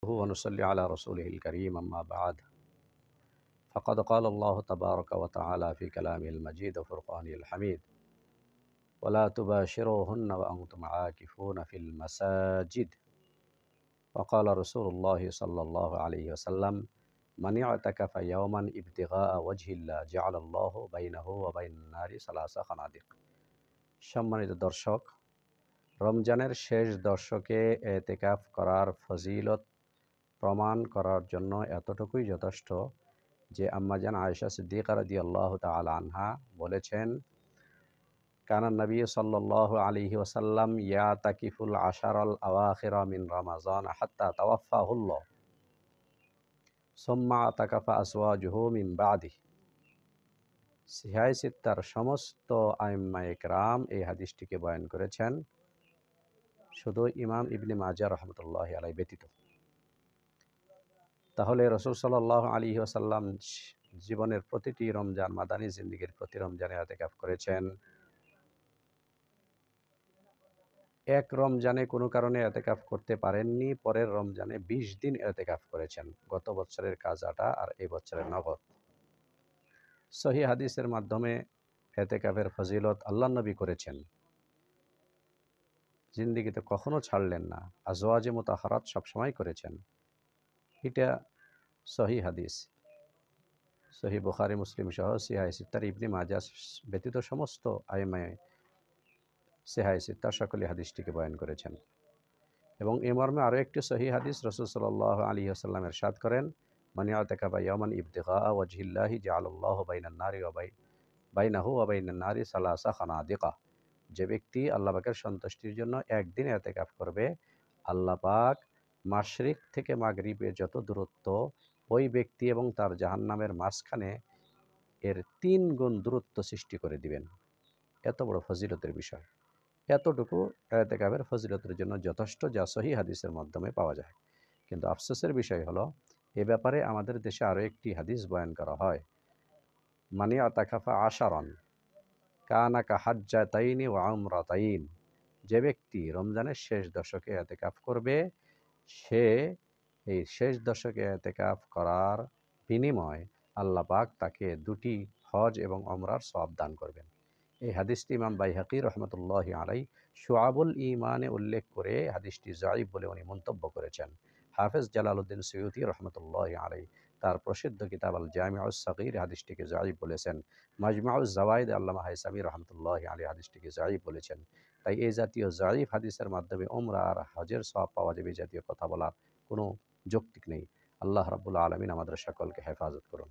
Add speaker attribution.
Speaker 1: ونصلي على رسوله الكريم أما بعد فقد قال الله تبارك وتعالى في كلامه المجيد وفرقانه الحميد ولا تباشروهن وأنتم عاكفون في المساجد وقال رسول الله صلى الله عليه وسلم من اعتكف يوما ابتغاء وجه الله جعل الله بينه وبين النار ثلاث خنادق। সম্মানিত দর্শক, রমজানের শেষ দশকে এতেকাফ করার ফজিলত প্রমাণ করার জন্য এতটুকুই যথেষ্ট যে আম্মাজান আয়েশা সিদ্দিকা রাদিয়াল্লাহু তাআলা আনহা বলেছেন, কানা নবী সাল্লাল্লাহু আলাইহি ওয়াসাল্লাম ইয়াতাকিফুল আশারাল আওয়াখিরা মিন রমাযান হাত্তা তাওয়াফাহুল্লাহ সুম্মা আতাকাফা আসওয়াজুহু মিন বাদিহি। সিহাহ সিত্তার সমস্ত আইম্মায়ে কেরাম এই হাদিসটিকে বয়ান করেছেন, শুধু ইমাম ইবনে মাজাহ রাহমাতুল্লাহি আলাইহি ব্যতীত। তাহলে রাসূল সাল্লাল্লাহু আলাইহি ওয়াসাল্লাম জীবনের প্রতিটি রমজান, মাদানী জিন্দেগীর প্রতি রমজানে ইতিকাফ করেছেন। এক রমজানে কোনো কারণে ইতিকাফ করতে পারেননি, পরের রমজানে ২০ দিন ইতিকাফ করেছেন। গত বছরের কাজাটা আর এই বছরের নগদ। সহিহ হাদিসের মাধ্যমে ইতিকাফের ফজিলত আল্লাহর নবী করেছেন, জিন্দেগিতে কখনো ছাড়লেন না। আজওয়াজে মুতাহহারাত সবসময় করেছেন। এটা সহিহ হাদিস। সহিহ বুখারী, মুসলিম সহ সিহাহ সিত্তার ইবনে মাজাহ ব্যতীত সমস্ত আইম্মায়ে সিহাহ সিত্তার সকলে হাদিসটিকে বয়ান করেছেন। এবং এ মর্মে আরও একটি সহিহ হাদিস রাসূল সাল্লাল্লাহু আলাইহি ওয়াসাল্লাম ইরশাদ করেন, মান ইয়াতাকাফা ইয়াওমান ইবতিগাআ ওয়াজহিল্লাহি জাআলাল্লাহু বাইনাহু ওয়া বাইনান নারি সালাসা খানাদিকা। যে ব্যক্তি আল্লাহ পাকের সন্তুষ্টির জন্য একদিন ইতিকাফ করবে, আল্লাহ পাক মাশরিক থেকে মাগরিবে যত দূরত্ব, ওই ব্যক্তি এবং তার জাহান্নামের মাঝখানে এর ৩ গুণ দূরত্ব সৃষ্টি করে দিবেন। এত বড় ফজিলতের বিষয়। এতটুকু ইতিকাফের ফজিলতের জন্য যথেষ্ট, যা সহিহ হাদিসের মাধ্যমে পাওয়া যায়। কিন্তু আফসোসের বিষয় হলো, এ ব্যাপারে আমাদের দেশে আরও একটি হাদিস বয়ান করা হয়, মান ইয়াতাকাফা আশারান কানা কাহাজ্জাতাইনি ওয়া উমরাতাইন। যে ব্যক্তি রমজানের শেষ দশকে ইতিকাফ করবে, সে এই শেষ দশকে ইতিকাফ করার বিনিময় আল্লাহ পাক তাকে ২টি হজ এবং উমরার সওয়াব দান করবেন। এই হাদিসটি ইমাম বাইহাকী রহমতুল্লাহি আলাইহি শুআবুল ঈমানে উল্লেখ করে হাদিসটি যায়িফ বলে উনি মন্তব্য করেছেন। হাফেজ জালালউদ্দিন সুয়ুতী রহমতুল্লাহি আলাইহি তার প্রসিদ্ধ কিতাব আল জামিউস সাগীর হাদিসটিকে যায়িফ বলেছেন। মাজমাউজ জাওয়ায়েদ আল্লামা হায়সামী রহমতুল্লাহি আলাইহি হাদিসটিকে যায়িফ বলেছেন। তাই এই জাতীয় যায়িফ হাদিসের মাধ্যমে উমরা আর হজের সওয়াব পাওয়া যাবে, এই জাতীয় কথা বলার কোনো যৌক্তিক নেই। আল্লাহ রাব্বুল আলামিন আমাদের সকলকে হেফাজত করুন।